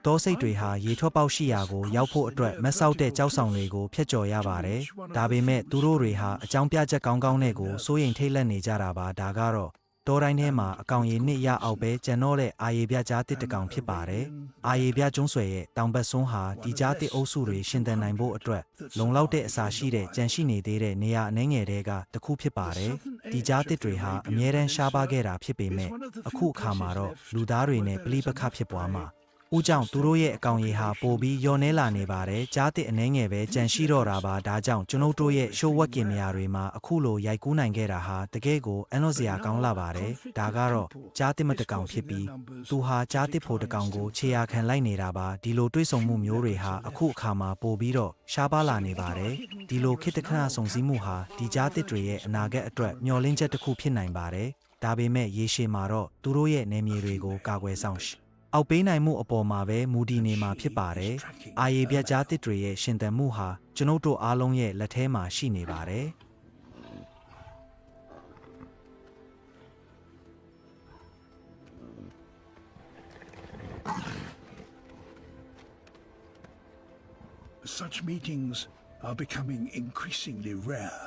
တောစိတ်တွေဟာရေထွက်ပေါက်ရှိရာကိုရောက်ဖို့အတွက်မက်ဆောက်တဲ့ကြောက်ဆောင်တွေကိုဖျက်ကျော်ရပါတယ်။ဒါပေမဲ့သူတို့တွေဟာအကြောင်းပြချက်ကောင်းကောင်းနဲ့ကိုစိုးရိမ်ထိတ်လန့်နေကြတာပါဒါကတော့တောတိုင်းထဲမှာအကောင်ရည်နှစ်ရအောင်ပဲကျန်တော့တဲ့အာရေပြကြားတစ်တကောင်ဖြစ်ပါတယ်။အာရေပြကျွန်းဆွယ်ရဲ့တောင်ဘက်စွန်းဟာဒီကြားတစ်အုပ်စုတွေရှင်သန်နိုင်ဖို့အတွက်လုံလောက်တဲ့အစာရှိတဲ့ကြံရှိနေသေးတဲ့နေရာအနှဲငယ်တွေကတစ်ခုဖြစ်ပါတယ်။ဒီကြားတစ်တွေဟာအမြဲတမ်းရှားပါခဲ့တာဖြစ်ပေမဲ့အခုအခါမှာတော့လူသားတွေနဲ့ပဋိပက္ခဖြစ်ပွားမှာဦးကြောင့်သူတို့ရဲ့အကောင်ရည်ဟာပိုပြီးလျော့နှဲလာနေပါတယ်ကြားတစ်အနှဲငယ်ပဲကြံရှိတော့တာပါဒါကြောင့်ကျွန်ုပ်တို့ရဲ့ရှိုးဝက်ကင်နေရာတွေမှာအခုလိုရိုက်ကူးနိုင်ခဲ့တာဟာတကယ်ကိုအံ့ဩစရာကောင်းလာပါတယ်ဒါကတော့ကြားတစ်မတကောင်ဖြစ်ပြီးသူဟာကြားတစ်ဖို့တကောင်ကိုခြေရာခံလိုက်နေတာပါဒီလိုတွေးဆုံမှုမျိုးတွေဟာအခုအခါမှာပိုပြီးတော့ရှားပါလာနေပါတယ်ဒီလိုခေတ်တခဏဆုံစည်းမှုဟာဒီကြားတစ်တွေရဲ့အနာဂတ်အတွက်မျှော်လင့်ချက်တစ်ခုဖြစ်နိုင်ပါတယ်ဒါပေမဲ့ရေရှည်မှာတော့သူတို့ရဲ့နေမြေတွေကိုကာကွယ်ဆောင်အောက်ပေးနိုင်မှုအပေါ်မှာပဲမူတည်နေမှာဖြစ်ပါတယ်။အာရေပြကြားတစ်တွေရဲ့ရှင်သန်မှုဟာကျွန်ုပ်တို့အားလုံးရဲ့လက်ထဲမှာရှိနေပါတယ်။ Such meetings are becoming increasingly rare.